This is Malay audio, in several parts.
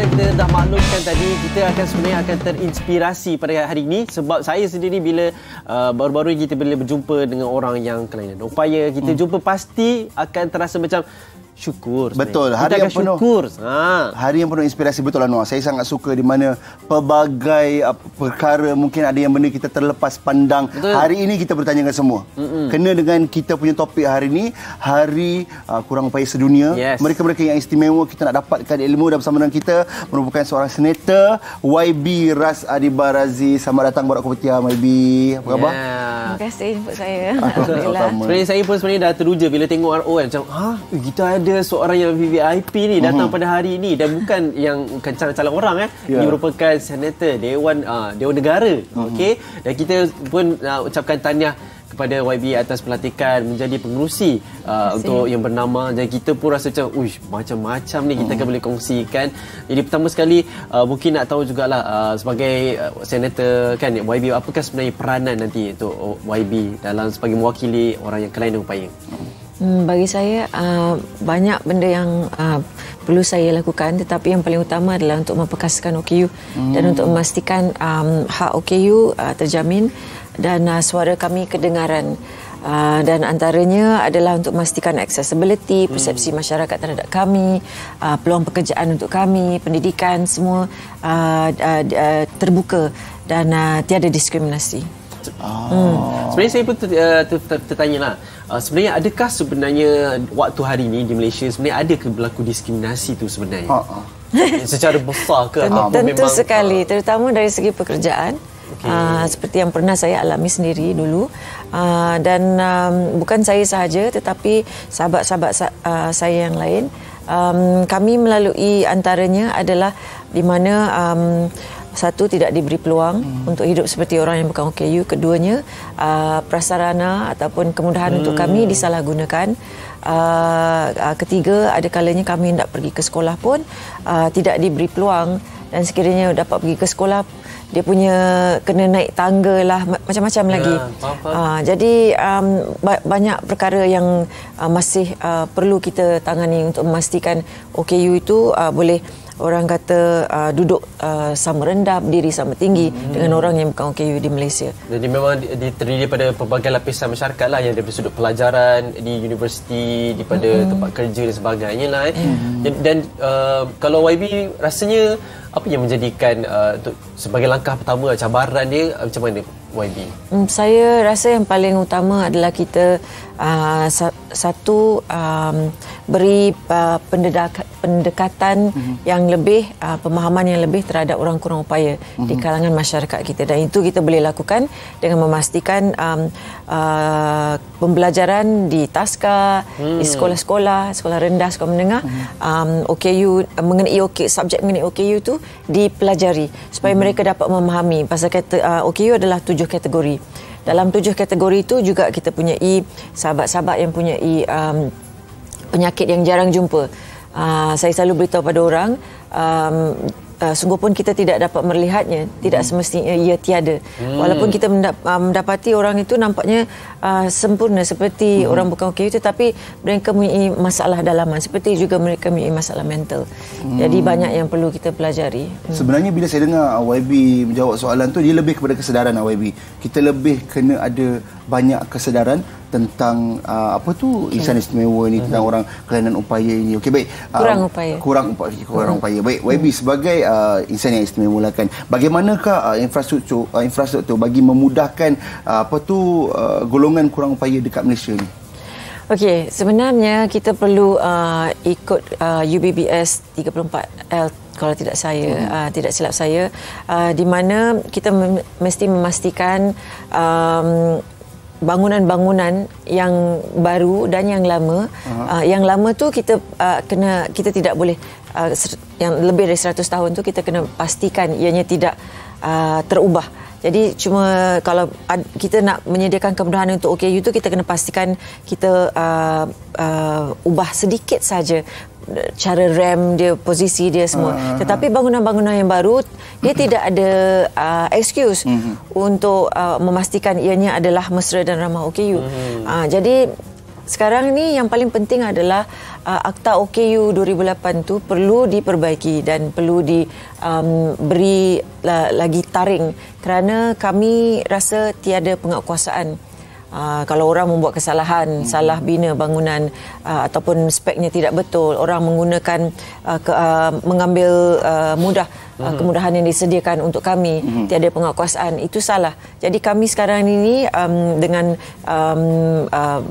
kita dah maklumkan tadi, kita sebenarnya akan terinspirasi pada hari ini sebab saya sendiri bila baru-baru ini kita bila berjumpa dengan orang yang kelainan upaya, kita jumpa pasti akan terasa macam syukur. Betul. Hari yang penuh syukur. Hari yang penuh inspirasi, betul Anwar. Saya sangat suka di mana pelbagai perkara, mungkin ada yang benda kita terlepas pandang. Betul. Hari ini kita bertanyakan semua. Kena dengan kita punya topik hari ini, Hari Kurang Upaya Sedunia. Yes. Mereka-mereka yang istimewa kita nak dapatkan ilmu, dan bersama dengan kita merupakan seorang senator, YB Ras Adiba Razif. Selamat datang buat Kopitiam, YB. Apa khabar? Terima kasih jemput saya. Alhamdulillah. Sebenarnya saya pun dah teruja bila tengok RO kan, macam kita ada seorang yang VIP ni datang pada hari ini, dan bukan yang calon orang Dia merupakan senator Dewan Negara. Okey, dan kita pun ucapkan tahniah kepada YB atas pelantikan menjadi pengerusi untuk yang bernama, dan kita pun rasa macam-macam ni kita akan boleh kongsikan. Jadi pertama sekali mungkin nak tahu jugalah sebagai senator kan YB, apakah sebenarnya peranan nanti untuk YB dalam sebagai mewakili orang yang kelainan upaya? Bagi saya banyak benda yang perlu saya lakukan, tetapi yang paling utama adalah untuk memperkasakan OKU dan untuk memastikan hak OKU terjamin dan suara kami kedengaran. Dan antaranya adalah untuk memastikan accessibility, persepsi masyarakat terhadap kami, peluang pekerjaan untuk kami, pendidikan semua terbuka dan tiada diskriminasi. Sebenarnya saya pun tertanyalah, sebenarnya adakah sebenarnya waktu hari ini di Malaysia sebenarnya ada ke berlaku diskriminasi tu sebenarnya? Secara besar ke? Tentu sekali, terutama dari segi pekerjaan. Seperti yang pernah saya alami sendiri dulu, dan bukan saya sahaja tetapi sahabat-sahabat saya yang lain. Kami melalui antaranya adalah di mana satu, tidak diberi peluang untuk hidup seperti orang yang bukan OKU. Keduanya, prasarana ataupun kemudahan untuk kami disalahgunakan. Ketiga, ada kalanya kami hendak pergi ke sekolah pun tidak diberi peluang, dan sekiranya dapat pergi ke sekolah, dia punya kena naik tangga lah, macam-macam lagi. Jadi banyak perkara yang masih perlu kita tangani untuk memastikan OKU itu boleh, orang kata, duduk sama rendah, berdiri sama tinggi dengan orang yang bukan OKU di Malaysia. Jadi memang terdiri daripada pelbagai lapisan masyarakat lah, yang dari sudut pelajaran di universiti, daripada tempat kerja dan sebagainya lah. Dan kalau YB rasanya apa yang menjadikan untuk sebagai langkah pertama, cabaran dia macam mana YB? Saya rasa yang paling utama adalah kita satu, beri pendekatan yang lebih, pemahaman yang lebih terhadap orang kurang upaya di kalangan masyarakat kita, dan itu kita boleh lakukan dengan memastikan pembelajaran di TASKA, di sekolah-sekolah, sekolah rendah, sekolah menengah, OKU mengenai subjek mengenai OKU itu dipelajari supaya mereka dapat memahami pasal OKU adalah 7 kategori. Dalam 7 kategori itu juga kita punyai sahabat-sahabat yang punyai penyakit yang jarang jumpa. Saya selalu beritahu pada orang, sungguh pun kita tidak dapat melihatnya, tidak semestinya ia tiada. Walaupun kita mendapati orang itu nampaknya sempurna seperti orang bukan OKU, tetapi mereka mempunyai masalah dalaman, seperti juga mereka mempunyai masalah mental. Jadi banyak yang perlu kita pelajari. Sebenarnya bila saya dengar YB menjawab soalan tu, dia lebih kepada kesedaran YB. Kita lebih kena ada banyak kesedaran tentang insan istimewa ni, tentang orang kelainan upaya ini. Okey, baik. Kurang upaya. Baik, YB sebagai insan yang istimewa lah kan, bagaimanakah infrastruktur bagi memudahkan golongan kurang upaya dekat Malaysia ni? Okey, sebenarnya kita perlu ikut UBBS 34L kalau tidak silap saya, di mana kita mesti memastikan bangunan-bangunan yang baru dan yang lama. Yang lama tu kita tidak boleh, yang lebih dari 100 tahun tu kita kena pastikan ianya tidak terubah. Jadi cuma kalau kita nak menyediakan kemudahan untuk OKU tu, kita kena pastikan kita ubah sedikit saja cara rem dia, posisi dia semua. Tetapi bangunan-bangunan yang baru, dia tidak ada excuse untuk memastikan ianya adalah mesra dan ramah OKU. Jadi sekarang ni yang paling penting adalah Akta OKU 2008 tu perlu diperbaiki dan perlu diberi lagi taring kerana kami rasa tiada penguatkuasaan. Kalau orang membuat kesalahan, salah bina bangunan ataupun speknya tidak betul, orang menggunakan mengambil kemudahan yang disediakan untuk kami, tiada penguatkuasaan, itu salah. Jadi kami sekarang ini dengan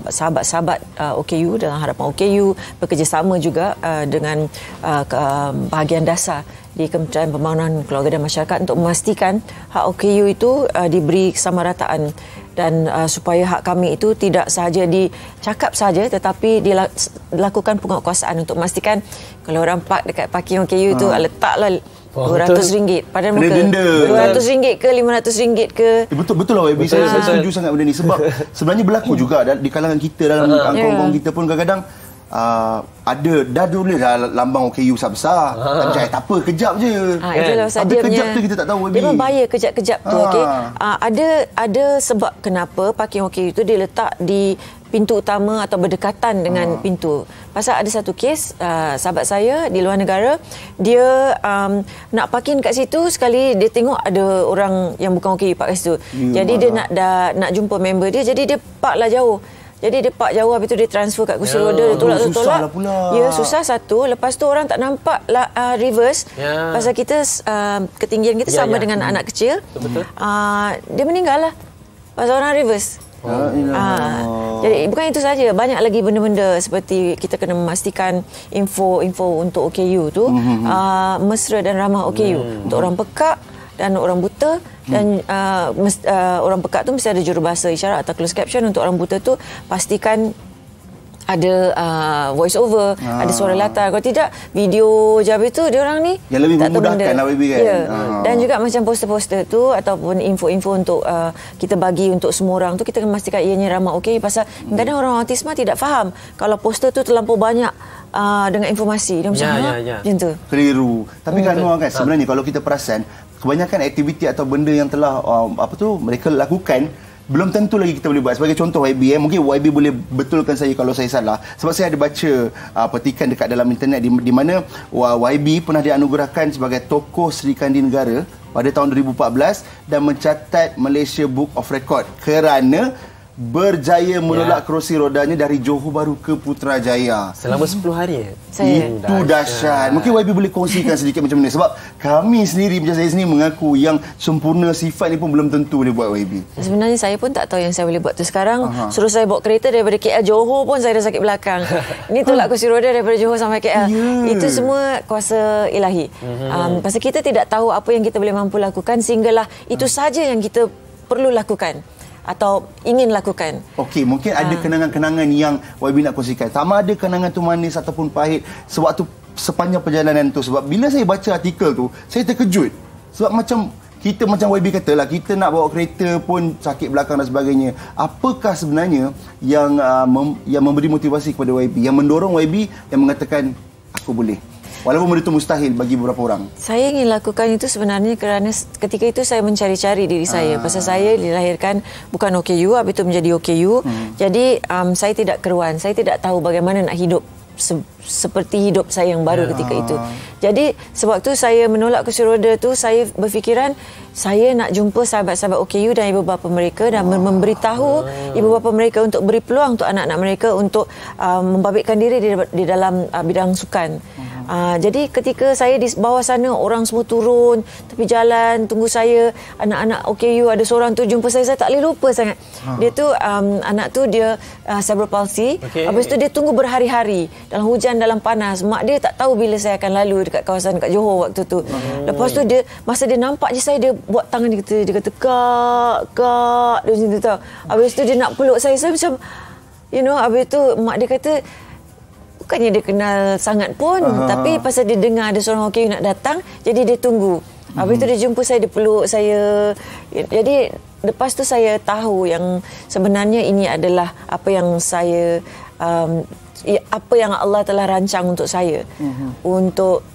sahabat-sahabat OKU, dengan harapan OKU bekerjasama juga dengan bahagian dasar di Kementerian Pembangunan Keluarga dan Masyarakat untuk memastikan hak OKU itu diberi kesamarataan dan supaya hak kami itu tidak sahaja dicakap saja tetapi dilakukan penguatkuasaan untuk memastikan kalau orang park dekat parking OKU tu letaklah RM200 pada muka RM200 ke RM500 ke betul lah YB. Saya setuju sangat benda ni sebab sebenarnya berlaku juga di kalangan kita dalam kaum-kaum kita pun kadang-kadang ada dah tulis lambang OKU besar-besar tapi tak apa kejap je itulah tapi kejap tu kita tak tahu dia membayar kejap-kejap tu okey. Ada sebab kenapa parking OKU tu dia letak di pintu utama atau berdekatan dengan pintu. Pasal ada satu kes sahabat saya di luar negara, dia nak parking kat situ, sekali dia tengok ada orang yang bukan OKU park kat situ. Jadi dia nak jumpa member dia, jadi dia parklah jauh. Jadi dia park jauh, habis tu dia transfer kat kursi roda, dia tolak. Ya, susah satu. Lepas tu orang tak nampak reverse. Pasal kita ketinggian kita sama dengan anak kecil. Dia meninggal lah pasal orang reverse. Jadi bukan itu saja, banyak lagi benda-benda seperti kita kena memastikan info untuk OKU tu mesra dan ramah OKU untuk orang pekak dan orang buta. Dan orang pekak tu mesti ada jurubahasa isyarat atau closed caption. Untuk orang buta tu pastikan ada voice over, ada suara latar. Kalau tidak, video je habis tu dia orang ni yang lebih memudahkan lah baby kan. Ya. Dan juga macam poster-poster tu ataupun info-info untuk kita bagi untuk semua orang tu, kita kena pastikan ianya ramah okey. Pasal kadang orang autisma tidak faham kalau poster tu terlampau banyak dengan informasi. Dia macam macam tu. Keliru. Tapi kan Noah kan sebenarnya kalau kita perasan kebanyakan aktiviti atau benda yang telah mereka lakukan belum tentu lagi kita boleh buat. Sebagai contoh YB, mungkin YB boleh betulkan saya kalau saya salah. Sebab saya ada baca petikan dekat dalam internet di mana YB pernah dianugerahkan sebagai tokoh Sri Kandi Negara pada tahun 2014 dan mencatat Malaysia Book of Record kerana berjaya menolak kerusi rodanya dari Johor Bahru ke Putrajaya. Selama 10 hari. Itu dahsyat. Mungkin YB boleh kongsikan sedikit macam mana. Sebab kami sendiri, macam saya sendiri mengaku yang sempurna sifat ni pun belum tentu boleh buat YB. Sebenarnya saya pun tak tahu yang saya boleh buat tu sekarang. Suruh saya bawa kereta daripada KL Johor pun saya dah sakit belakang. Ini tolak kursi roda daripada Johor sampai KL. Itu semua kuasa ilahi. Pasal kita tidak tahu apa yang kita boleh mampu lakukan sehinggalah itu saja yang kita perlu lakukan atau ingin lakukan. Okey, mungkin ada kenangan-kenangan yang YB nak kongsikan. Sama ada kenangan tu manis ataupun pahit sewaktu sepanjang perjalanan tu. Sebab bila saya baca artikel tu, saya terkejut. Sebab macam YB katalah, kita nak bawa kereta pun sakit belakang dan sebagainya. Apakah sebenarnya yang memberi motivasi kepada YB, yang mendorong YB yang mengatakan aku boleh? Walaupun benda itu mustahil bagi beberapa orang. Saya ingin lakukan itu sebenarnya kerana ketika itu saya mencari-cari diri saya. Pasal saya dilahirkan bukan OKU, habis itu menjadi OKU. Jadi saya tidak keruan. Saya tidak tahu bagaimana nak hidup seperti hidup saya yang baru ketika itu. Jadi sewaktu saya menolak kursi roda tu, saya berfikiran saya nak jumpa sahabat-sahabat OKU dan ibu bapa mereka dan memberitahu ibu bapa mereka untuk beri peluang untuk anak-anak mereka untuk membabitkan diri di dalam bidang sukan. Jadi ketika saya di bawah sana, orang semua turun tepi jalan tunggu saya. Anak-anak OKU ada seorang tu jumpa saya tak boleh lupa sangat. Dia tu anak tu dia cerebral palsy. Habis tu dia tunggu berhari-hari dalam hujan, dalam panas. Mak dia tak tahu bila saya akan lalu dekat kawasan dekat Johor waktu tu. Lepas tu masa dia nampak je saya, dia buat tangan dia kata kak dia macam tu tau. Habis tu dia nak peluk saya macam habis tu mak dia kata bukannya dia kenal sangat pun, tapi pasal dia dengar ada seorang OKU nak datang, jadi dia tunggu. Habis tu dia jumpa saya, dia peluk saya. Jadi lepas tu saya tahu yang sebenarnya ini adalah apa yang saya apa yang Allah telah rancang untuk saya untuk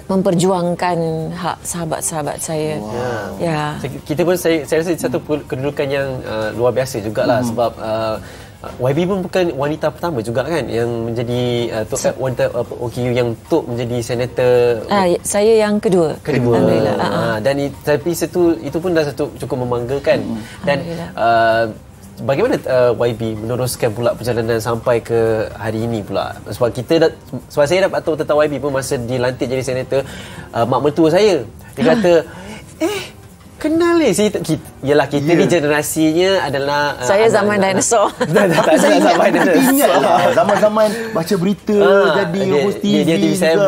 memperjuangkan hak sahabat-sahabat saya. Kita pun saya rasa satu kedudukan yang luar biasa jugalah sebab YB pun bukan wanita pertama juga kan yang menjadi wanita OKU yang untuk menjadi senator. Saya yang kedua. Alhamdulillah. Dan tapi itu pun dah satu cukup membanggakan. Dan bagaimana YB meneruskan pula perjalanan sampai ke hari ini pula? Sebab saya dapat tahu tentang YB pun masa dilantik jadi senator, mak mertua saya dia kata kenal ni yalah kita ni generasinya adalah saya zaman dinosaur. Tak zaman dinosaur. Zaman-zaman baca berita jadi host TV dia TV7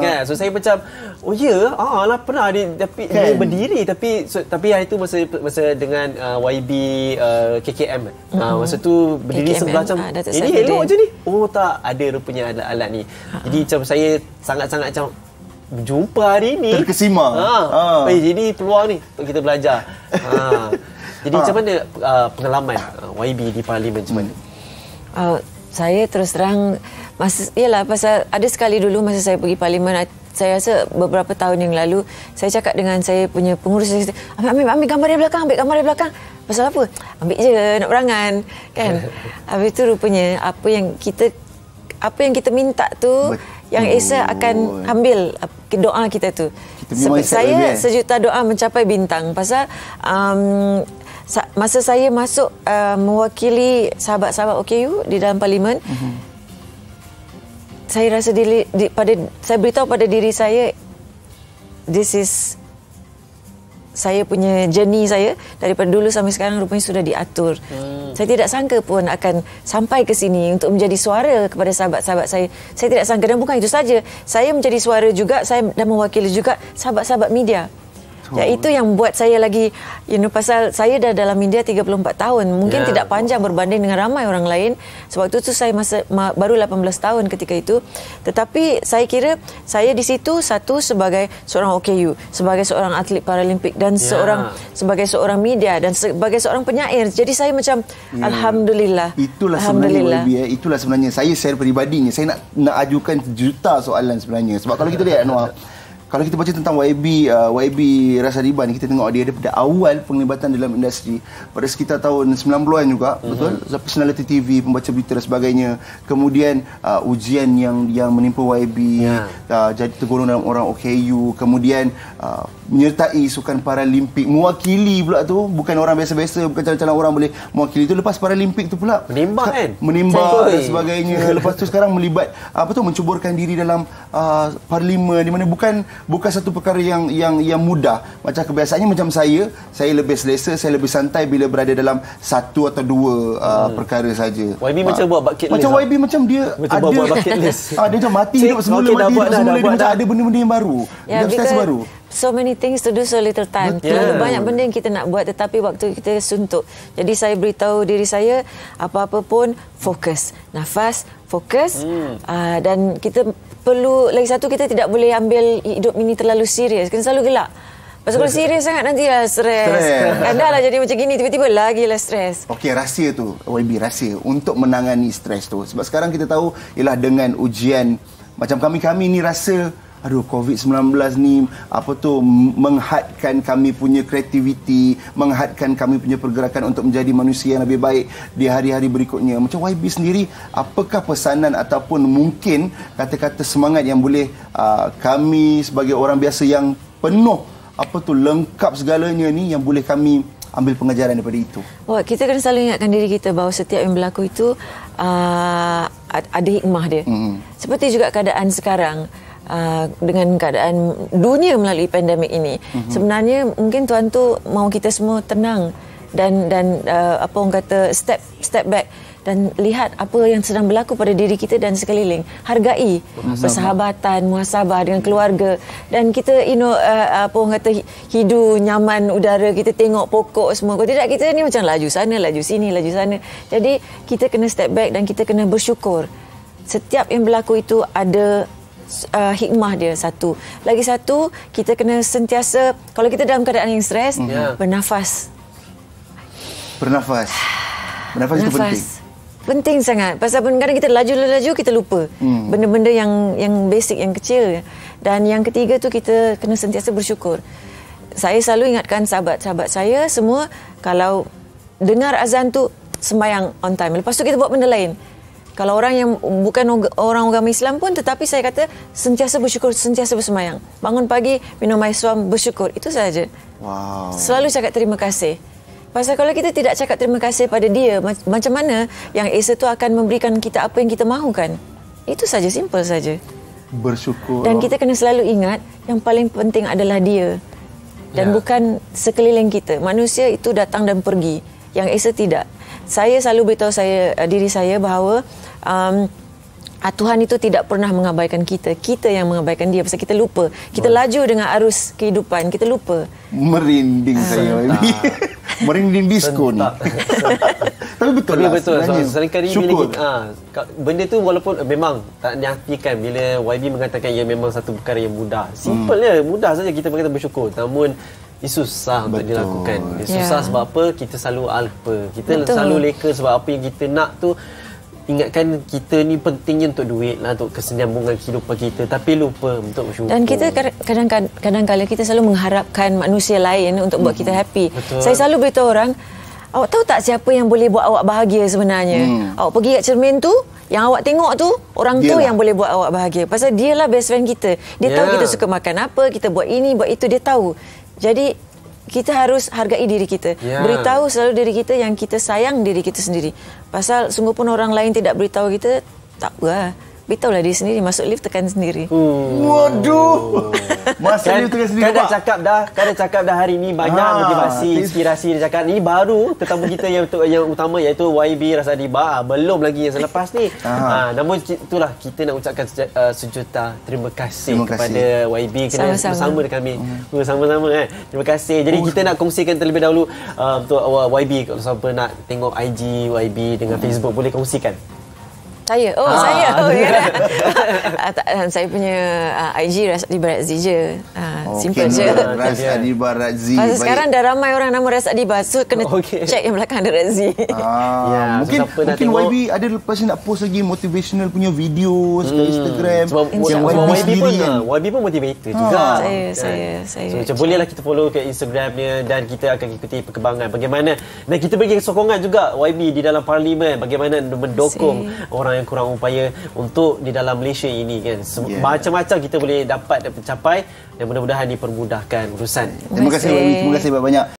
kan. So saya macam lah pernah tapi dia berdiri tapi hari tu masa dengan YB KKM masa tu berdiri sebelah macam ini elok je ni. Tak ada rupanya alat-alat ni. Jadi macam saya sangat-sangat macam jumpa hari ni terkesima. Jadi peluang ni untuk kita belajar. Jadi macam mana pengalaman YB di parlimen macam mana? Saya terus terang pasal ada sekali dulu masa saya pergi parlimen, saya rasa beberapa tahun yang lalu saya cakap dengan saya punya pengurus, saya kata, ambil gambar di belakang, pasal apa? Ambil je nak berangan kan. Habis tu rupanya apa yang kita minta tu yang Esa akan ambil doa kita tu. Saya sejuta doa mencapai bintang. Pasal masa saya masuk mewakili sahabat-sahabat OKU di dalam parlimen, saya rasa saya beritahu pada diri saya, this is saya punya journey saya daripada dulu sampai sekarang rupanya sudah diatur. Saya tidak sangka pun akan sampai ke sini untuk menjadi suara kepada sahabat-sahabat saya. Saya tidak sangka, dan bukan itu saja. Saya menjadi suara juga, saya dah mewakili juga sahabat-sahabat media. Ya, itu yang buat saya lagi pasal saya dah dalam media 34 tahun. Mungkin tidak panjang berbanding dengan ramai orang lain. Sebab itu saya baru 18 tahun ketika itu. Tetapi saya kira saya di situ sebagai seorang OKU, sebagai seorang atlet Paralimpik dan sebagai seorang media dan sebagai seorang penyair. Jadi saya macam alhamdulillah. Itulah sebenarnya YB, itulah sebenarnya saya share peribadinya. Saya nak ajukan juta soalan sebenarnya. Sebab kalau kita lihat Anwar, kalau kita baca tentang YB Rasadiban, kita tengok dia daripada awal penglibatan dalam industri pada sekitar tahun 90-an juga, betul? Personality TV, pembaca berita dan sebagainya. Kemudian ujian yang menimpa YB, jadi tergolong dalam orang OKU, kemudian menyertai sukan Paralimpik, mewakili pula tu, bukan orang biasa-biasa, bukan calon-calon orang boleh mewakili tu. Lepas Paralimpik tu pula menembak dan sebagainya. Lepas tu sekarang melibat mencuburkan diri dalam parlimen, di mana bukan satu perkara yang mudah. Macam kebiasaannya macam saya lebih selesa, saya lebih santai bila berada dalam satu atau dua perkara saja. YB macam buat bucket list. Macam YB macam dia macam ada buat bucket list. Dia macam mati hidup semula, dia macam ada benda-benda yang baru. Dia stress baru. So many things to do, so little time. Terlalu banyak benda yang kita nak buat tetapi waktu kita suntuk. Jadi saya beritahu diri saya, apa-apa pun fokus. Nafas, fokus. Dan kita perlu, lagi satu, kita tidak boleh ambil hidup ini terlalu serius. Kena selalu gelak. Pasal kalau serius sangat nantilah stres. Dah lah jadi macam gini, tiba-tiba lagi lah stres. Okey, rahsia tu, YB, rahsia untuk menangani stres tu. Sebab sekarang kita tahu ialah dengan ujian macam kami ni rasa COVID-19 ni menghadkan kami punya kreativiti, menghadkan kami punya pergerakan untuk menjadi manusia yang lebih baik di hari-hari berikutnya. Macam YB sendiri, apakah pesanan ataupun mungkin kata-kata semangat yang boleh kami sebagai orang biasa yang penuh lengkap segalanya ni, yang boleh kami ambil pengajaran daripada itu? Kita kena selalu ingatkan diri kita bahawa setiap yang berlaku itu ada hikmah dia. Seperti juga keadaan sekarang. Dengan keadaan dunia melalui pandemik ini, sebenarnya mungkin Tuhan tu mahu kita semua tenang dan orang kata step back dan lihat apa yang sedang berlaku pada diri kita dan sekeliling. Hargai persahabatan, muhasabah dengan keluarga, dan kita orang kata hidu nyaman udara, kita tengok pokok semua. Kalau tidak, kita ni macam laju sana, laju sini, laju sana. Jadi kita kena step back dan kita kena bersyukur. Setiap yang berlaku itu ada hikmah dia. Satu. Lagi satu, kita kena sentiasa, kalau kita dalam keadaan yang stres, bernafas. Bernafas itu penting. Penting sangat. Pasal kadang-kadang kita laju-laju, kita lupa benda-benda yang basic, yang kecil. Dan yang ketiga tu, kita kena sentiasa bersyukur. Saya selalu ingatkan sahabat-sahabat saya semua, kalau dengar azan tu, sembahyang on time. Lepas tu kita buat benda lain. Kalau orang yang bukan orang agama Islam pun, tetapi saya kata sentiasa bersyukur, sentiasa bersembahyang. Bangun pagi, minum air suam, bersyukur. Itu saja. Wow. Selalu cakap terima kasih. Pasal kalau kita tidak cakap terima kasih pada dia, macam mana yang Esa tu akan memberikan kita apa yang kita mahukan? Itu saja, simple saja. Bersyukur. Dan kita kena selalu ingat yang paling penting adalah dia. Dan bukan sekeliling kita. Manusia itu datang dan pergi. Yang Esa tidak. Saya selalu beritahu diri saya bahawa Tuhan itu tidak pernah mengabaikan kita. Kita yang mengabaikan dia. Pasal kita lupa. Kita laju dengan arus kehidupan. Kita lupa. Merinding saya. Merinding disco ni. Tapi betul lah. Betul. Seringkali bila benda tu walaupun memang tak diartikan bila YB mengatakan ia memang satu perkara yang mudah. Simple je. Mudah saja kita berkata bersyukur. Namun ia susah untuk dilakukan. Dia susah sebab apa? Kita selalu alpa. Kita selalu leka sebab apa yang kita nak tu. Ingatkan kita ni pentingnya untuk duit lah, untuk kesenyambungan kehidupan kita, tapi lupa untuk bersyukur. Dan kita kadang-kadang kita selalu mengharapkan manusia lain untuk buat kita happy. Betul. Saya selalu beritahu orang, awak tahu tak siapa yang boleh buat awak bahagia sebenarnya? Awak pergi kat cermin tu, yang awak tengok tu, orang tu yang boleh buat awak bahagia. Pasal dia lah best friend kita. Dia tahu kita suka makan apa, kita buat ini, buat itu, dia tahu. Jadi kita harus hargai diri kita. Beritahu selalu diri kita yang kita sayang diri kita sendiri. Pasal sungguh pun orang lain tidak beritahu kita, tak apa. Beritahulah diri sendiri, masuk lift tekan sendiri. Waduh. Masuk lift tekan sendiri. Kan dah cakap dah hari ni banyak motivasi, inspirasi dia cakap. Ni baru tetamu kita yang utama iaitu YB Rasadi Bar. Belum lagi yang selepas ni. Namun itulah kita nak ucapkan sejuta terima kasih kepada YB kerana bersama dengan kami. Sama-sama kan. Terima kasih. Jadi kita nak kongsikan terlebih dahulu untuk YB, kalau siapa nak tengok IG YB dengan Facebook, boleh kongsikan. Saya? Saya punya IG Rasadi Baratzi je. Simple je. Rasadi Baratzi. Sekarang dah ramai orang nama Rasadi Bar. So kena check yang belakang ada Razzi. Mungkin YB ada lepas nak post lagi motivational punya video kat Instagram. Yang YB pun motivator juga. Saya. So macam bolehlah kita follow ke Instagramnya dan kita akan ikuti perkembangan bagaimana. Dan kita bagi sokongan juga YB di dalam parlimen, bagaimana mendukung orang yang kurang upaya untuk di dalam Malaysia ini kan. Macam-macam kita boleh dapat dan mencapai dan mudah-mudahan dipermudahkan urusan. Terima kasih YB, terima kasih banyak-banyak.